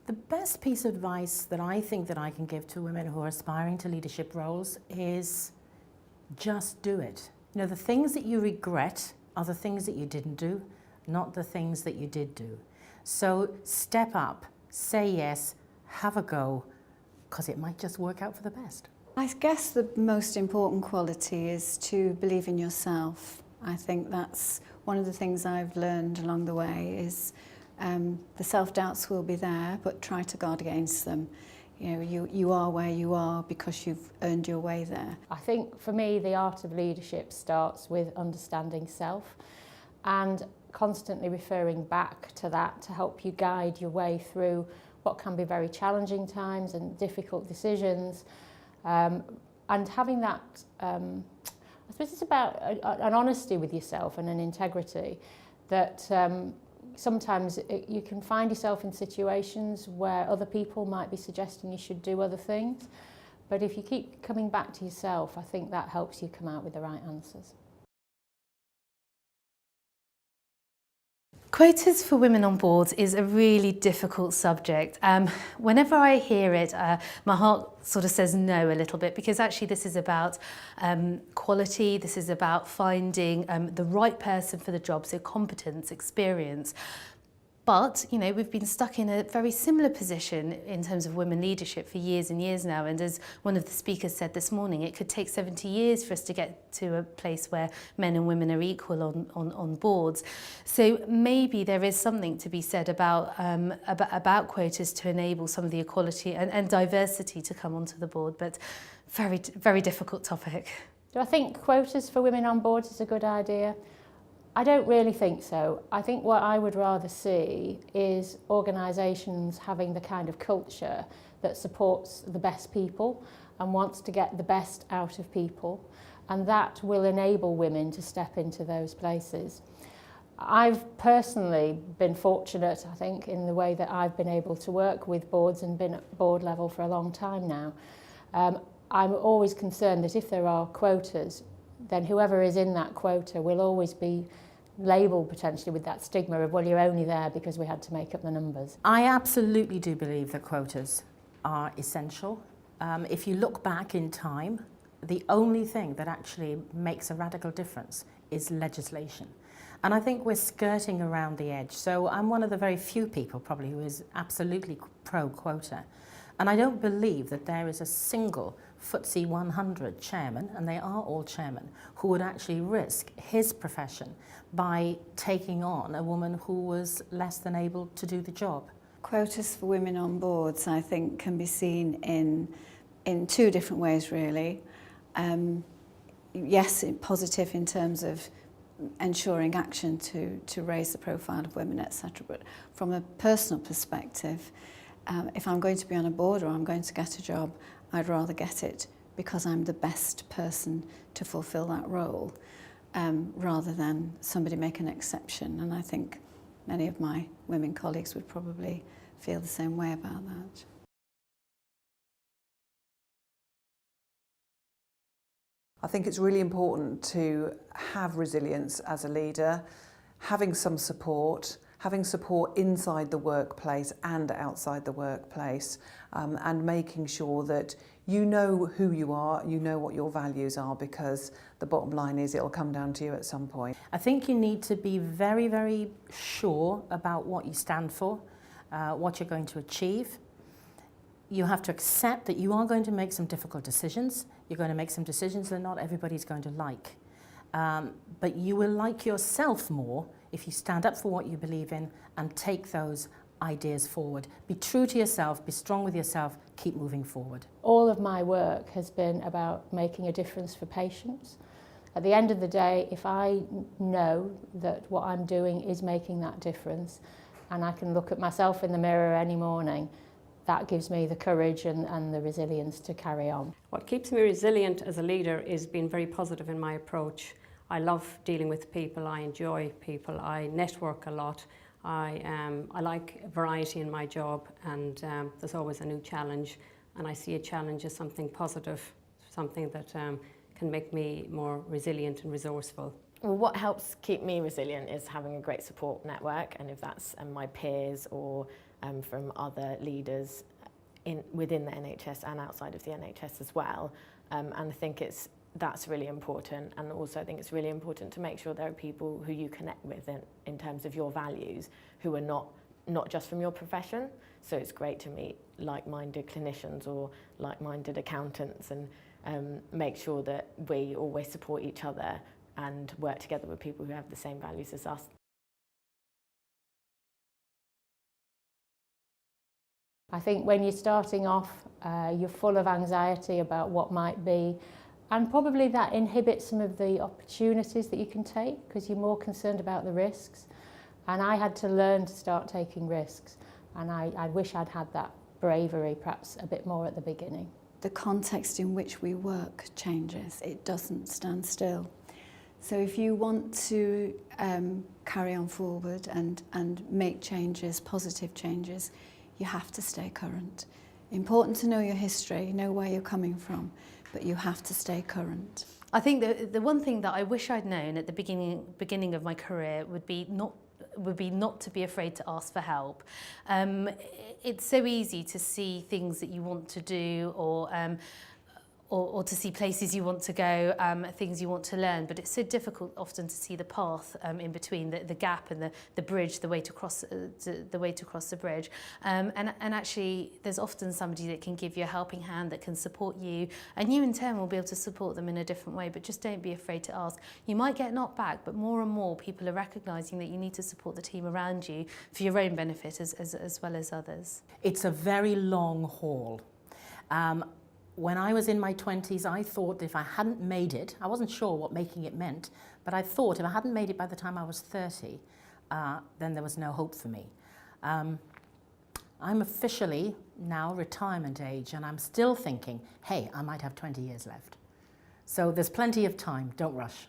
The best piece of advice that I think that I can give to women who are aspiring to leadership roles is just do it. You know, the things that you regret are the things that you didn't do, not the things that you did do. So step up, say yes, have a go, because it might just work out for the best. I guess the most important quality is to believe in yourself. I think that's one of the things I've learned along the way is the self-doubts will be there, but try to guard against them. You know, you are where you are because you've earned your way there. I think for me the art of leadership starts with understanding self and constantly referring back to that to help you guide your way through what can be very challenging times and difficult decisions. And having that, I suppose it's about an honesty with yourself and an integrity that sometimes you can find yourself in situations where other people might be suggesting you should do other things. But if you keep coming back to yourself, I think that helps you come out with the right answers. Quotas for women on boards is a really difficult subject. Whenever I hear it, my heart sort of says no a little bit, because actually this is about quality, this is about finding the right person for the job, so competence, experience. But, you know, we've been stuck in a very similar position in terms of women leadership for years and years now. And as one of the speakers said this morning, it could take 70 years for us to get to a place where men and women are equal on boards. So maybe there is something to be said about quotas to enable some of the equality and diversity to come onto the board. But very, very difficult topic. Do I think quotas for women on boards is a good idea? I don't really think so. I think what I would rather see is organisations having the kind of culture that supports the best people and wants to get the best out of people, and that will enable women to step into those places. I've personally been fortunate, I think, in the way that I've been able to work with boards and been at board level for a long time now. I'm always concerned that if there are quotas, then whoever is in that quota will always be labelled potentially with that stigma of, well, you're only there because we had to make up the numbers. I absolutely do believe that quotas are essential. If you look back in time, the only thing that actually makes a radical difference is legislation. And I think we're skirting around the edge. So I'm one of the very few people probably who is absolutely pro-quota. And I don't believe that there is a single FTSE 100 chairman, and they are all chairmen, who would actually risk his profession by taking on a woman who was less than able to do the job. Quotas for women on boards, I think, can be seen in two different ways, really. Yes, positive in terms of ensuring action to raise the profile of women, etc. But from a personal perspective, if I'm going to be on a board or I'm going to get a job, I'd rather get it because I'm the best person to fulfil that role, rather than somebody make an exception. And I think many of my women colleagues would probably feel the same way about that. I think it's really important to have resilience as a leader, having some support, having support inside the workplace and outside the workplace, and making sure that you know who you are, you know what your values are, because the bottom line is it'll come down to you at some point. I think you need to be very, very sure about what you stand for, what you're going to achieve. You have to accept that you are going to make some difficult decisions. You're going to make some decisions that not everybody's going to like. But you will like yourself more if you stand up for what you believe in and take those ideas forward. Be true to yourself, be strong with yourself, keep moving forward. All of my work has been about making a difference for patients. At the end of the day, if I know that what I'm doing is making that difference, and I can look at myself in the mirror any morning, that gives me the courage and the resilience to carry on. What keeps me resilient as a leader is being very positive in my approach. I love dealing with people, I enjoy people, I network a lot, I like variety in my job, and there's always a new challenge, and I see a challenge as something positive, something that can make me more resilient and resourceful. Well, what helps keep me resilient is having a great support network, and if that's my peers or from other leaders within the NHS and outside of the NHS as well. And I think that's really important, and also I think it's really important to make sure there are people who you connect with in terms of your values, who are not just from your profession. So it's great to meet like-minded clinicians or like-minded accountants, and make sure that we always support each other and work together with people who have the same values as us. I think when you're starting off, you're full of anxiety about what might be, and probably that inhibits some of the opportunities that you can take because you're more concerned about the risks. And I had to learn to start taking risks, and I wish I'd had that bravery perhaps a bit more at the beginning. The context in which we work changes. It doesn't stand still. So if you want to carry on forward and make changes, positive changes, you have to stay current. Important to know your history, know where you're coming from, but you have to stay current. I think the one thing that I wish I'd known at the beginning of my career would be not to be afraid to ask for help. It's so easy to see things that you want to do, or to see places you want to go, things you want to learn, but it's so difficult often to see the path in between, the gap and the bridge, the way to cross the bridge. And actually, there's often somebody that can give you a helping hand, that can support you, and you in turn will be able to support them in a different way. But just don't be afraid to ask. You might get knocked back, but more and more people are recognising that you need to support the team around you for your own benefit as well as others. It's a very long haul. When I was in my 20s, I thought if I hadn't made it, I wasn't sure what making it meant, but I thought if I hadn't made it by the time I was 30, then there was no hope for me. I'm officially now retirement age, and I'm still thinking, hey, I might have 20 years left. So there's plenty of time, don't rush.